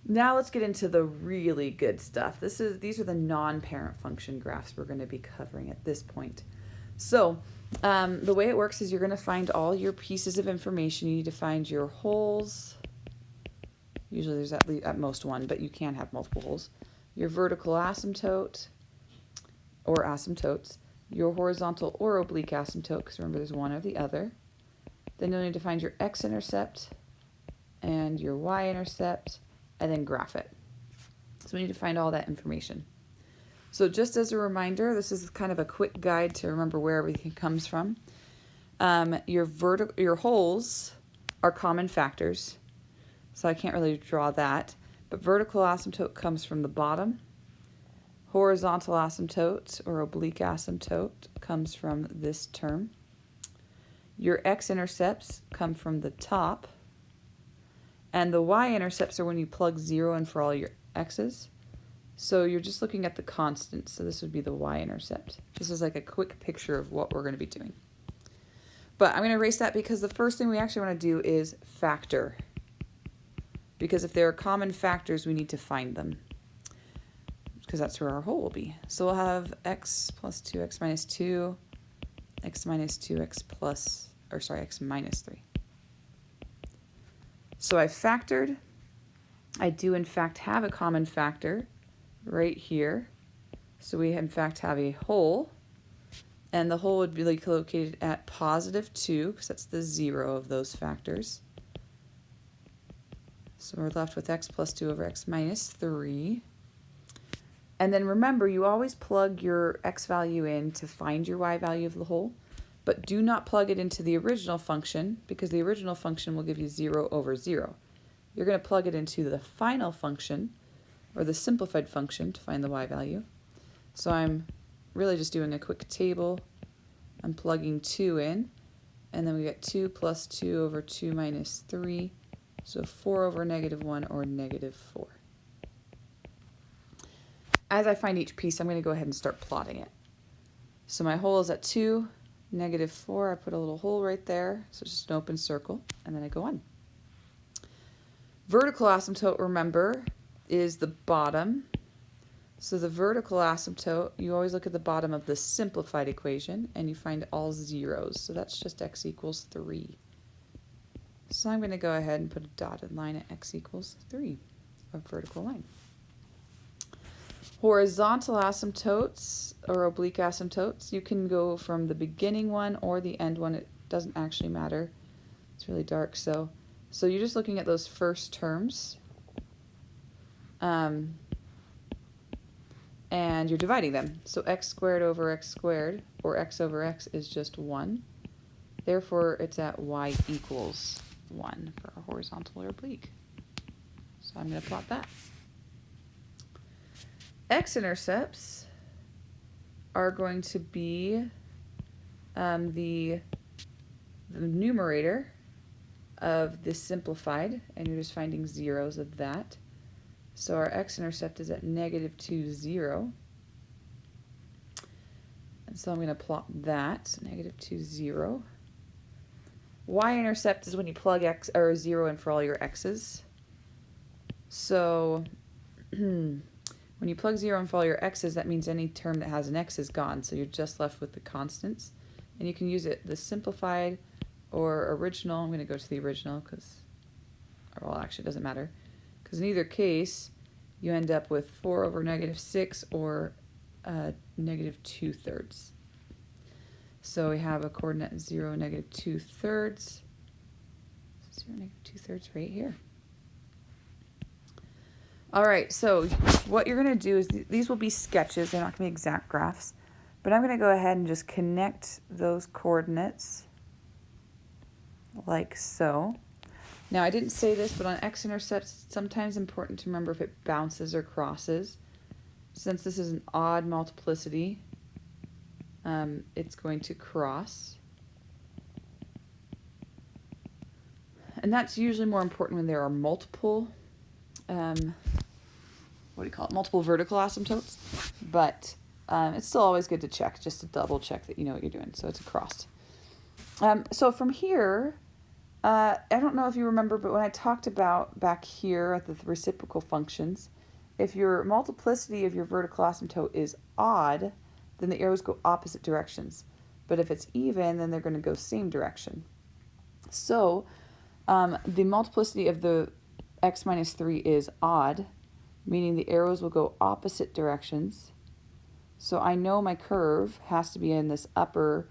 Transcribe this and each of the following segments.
Now let's get into the really good stuff. These are the non-parent function graphs we're going to be covering at this point. So the way it works is you're going to find all your pieces of information. You need to find your holes. Usually there's at most one, but you can have multiple holes. Your vertical asymptote or asymptotes, your horizontal or oblique asymptote, because remember there's one or the other. Then you'll need to find your x-intercept and your y-intercept, and then graph it. So we need to find all that information. So just as a reminder, this is kind of a quick guide to remember where everything comes from. Your holes are common factors, so I can't really draw that. But vertical asymptote comes from the bottom. Horizontal asymptote or oblique asymptote comes from this term. Your x-intercepts come from the top. And the y-intercepts are when you plug 0 in for all your x's. So you're just looking at the constants. So this would be the y-intercept. This is like a quick picture of what we're going to be doing. But I'm going to erase that because the first thing we actually want to do is factor. Because if there are common factors, we need to find them. Because that's where our hole will be. So we'll have x plus 2, x minus 2, x minus 2, x minus 3. So I factored. I do in fact have a common factor right here. So we in fact have a hole. And the hole would be located at positive 2, because that's the 0 of those factors. So we're left with x plus 2 over x minus 3. And then remember, you always plug your x value in to find your y value of the hole, but do not plug it into the original function, because the original function will give you 0 over 0. You're going to plug it into the final function, or the simplified function, to find the y value. So I'm really just doing a quick table. I'm plugging 2 in, and then we get 2 plus 2 over 2 minus 3, so 4 over negative 1, or negative 4. As I find each piece, I'm going to go ahead and start plotting it. So my hole is at 2, negative 4. I put a little hole right there, so it's just an open circle, and then I go on. Vertical asymptote, remember, is the bottom. So the vertical asymptote, you always look at the bottom of the simplified equation, and you find all zeros. So that's just x equals 3. So I'm going to go ahead and put a dotted line at x equals 3, a vertical line. Horizontal asymptotes or oblique asymptotes, you can go from the beginning one or the end one. It doesn't actually matter. It's really dark. So you're just looking at those first terms. And you're dividing them. So x squared over x squared, or x over x, is just 1. Therefore, it's at y equals 1 for our horizontal or oblique. So I'm going to plot that. X-intercepts are going to be the numerator of this simplified, and you're just finding zeros of that. So our x-intercept is at negative 2, 0. And so I'm going to plot that, negative 2, 0. Y-intercept is when you plug x or 0 in for all your x's. So when you plug 0 in for all your x's, that means any term that has an x is gone. So you're just left with the constants. And you can use it the simplified or original. I'm going to go to the original because, well, actually it doesn't matter. Because in either case, you end up with 4 over negative 6 or negative 2/3. So we have a coordinate 0, negative 2/3. 0, negative 2/3 right here. All right, so what you're going to do is these will be sketches. They're not going to be exact graphs. But I'm going to go ahead and just connect those coordinates like so. Now, I didn't say this, but on x-intercepts, it's sometimes important to remember if it bounces or crosses. Since this is an odd multiplicity, it's going to cross. And that's usually more important when there are multiple, multiple vertical asymptotes. But it's still always good to check, just to double check that you know what you're doing. So it's a cross. So from here, I don't know if you remember, but when I talked about back here at the reciprocal functions, if your multiplicity of your vertical asymptote is odd, then the arrows go opposite directions. But if it's even, then they're going to go same direction. So the multiplicity of the x minus 3 is odd, meaning the arrows will go opposite directions. So I know my curve has to be in this upper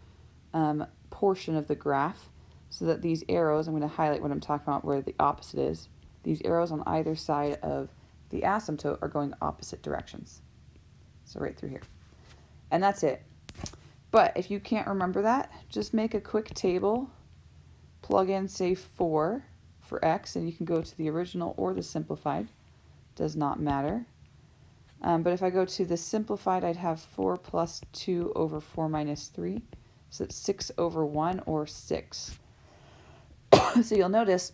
portion of the graph, so that these arrows, I'm going to highlight what I'm talking about where the opposite is. These arrows on either side of the asymptote are going opposite directions. So right through here. And that's it. But if you can't remember that, just make a quick table, plug in, say, 4 for x, and you can go to the original or the simplified. Does not matter. But if I go to the simplified, I'd have 4 plus 2 over 4 minus 3. So it's 6 over 1, or 6. So you'll notice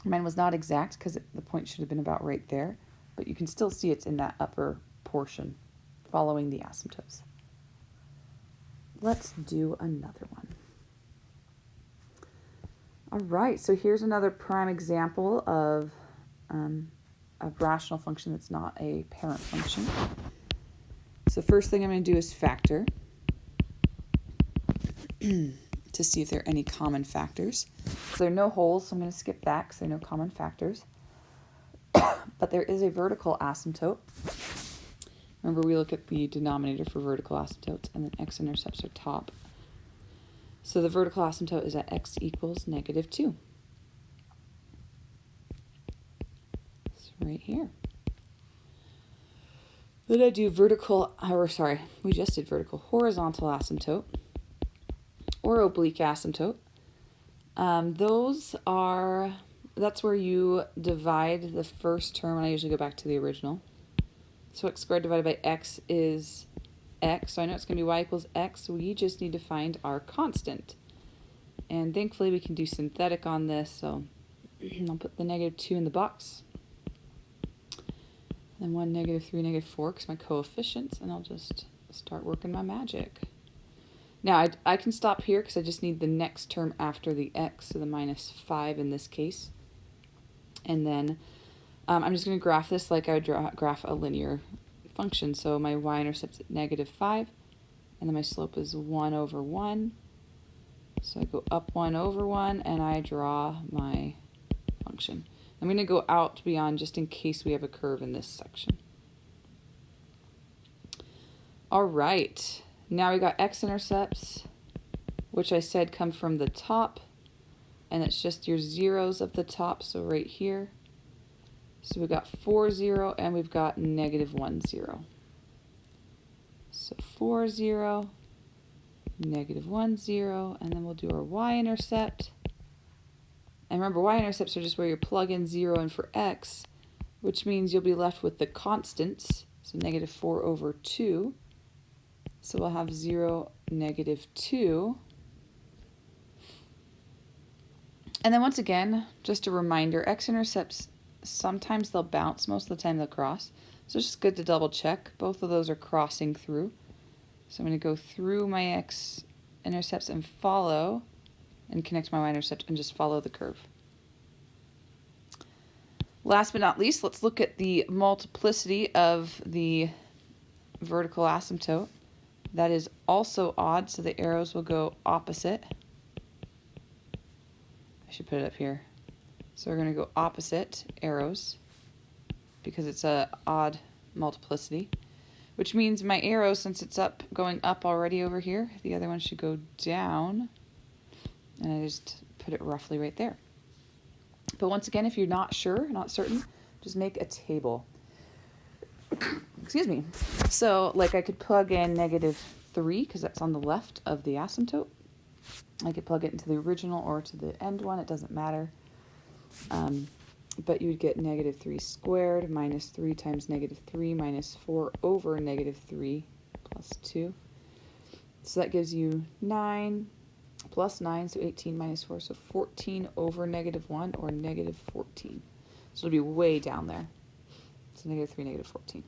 mine was not exact because the point should have been about right there, but you can still see it's in that upper portion following the asymptotes. Let's do another one. All right, so here's another prime example of a rational function that's not a parent function. So first thing I'm going to do is factor to see if there are any common factors. So there are no holes, so I'm going to skip that because there are no common factors. But there is a vertical asymptote. Remember, we look at the denominator for vertical asymptotes, and then x-intercepts are top. So the vertical asymptote is at x equals -2. So right here. Then I do we just did vertical horizontal asymptote or oblique asymptote. That's where you divide the first term, and I usually go back to the original. So x squared divided by x is x. So I know it's going to be y equals x. We just need to find our constant. And thankfully we can do synthetic on this. So I'll put the -2 in the box. Then 1, -3, -4, because my coefficients, and I'll just start working my magic. Now I can stop here because I just need the next term after the x, so the -5 in this case. And then I'm just going to graph this like I would graph a linear function. So my y-intercept's at -5, and then my slope is 1 over 1. So I go up 1 over 1, and I draw my function. I'm going to go out beyond just in case we have a curve in this section. All right, now we got x-intercepts, which I said come from the top, and it's just your zeros of the top, so right here. So we've got 4, 0, and we've got -1, 0. So 4, 0, -1, 0, and then we'll do our y-intercept. And remember, y-intercepts are just where you plug in 0 in for x, which means you'll be left with the constants, so -4 over 2. So we'll have 0, -2. And then once again, just a reminder, x-intercepts, sometimes they'll bounce, most of the time they'll cross. So it's just good to double check. Both of those are crossing through. So I'm going to go through my x-intercepts and follow, and connect my y-intercept and just follow the curve. Last but not least, let's look at the multiplicity of the vertical asymptote. That is also odd, so the arrows will go opposite. I should put it up here. So we're going to go opposite arrows because it's an odd multiplicity, which means my arrow, since it's going up already over here, the other one should go down, and I just put it roughly right there. But once again, if you're not sure, not certain, just make a table. Excuse me. So like I could plug in -3 because that's on the left of the asymptote. I could plug it into the original or to the end one, it doesn't matter. But you would get -3 squared minus 3 times -3 minus 4 over -3 plus 2. So that gives you 9 plus 9, so 18 minus 4, so 14 over -1 or -14. So it'll be way down there. So -3, -14.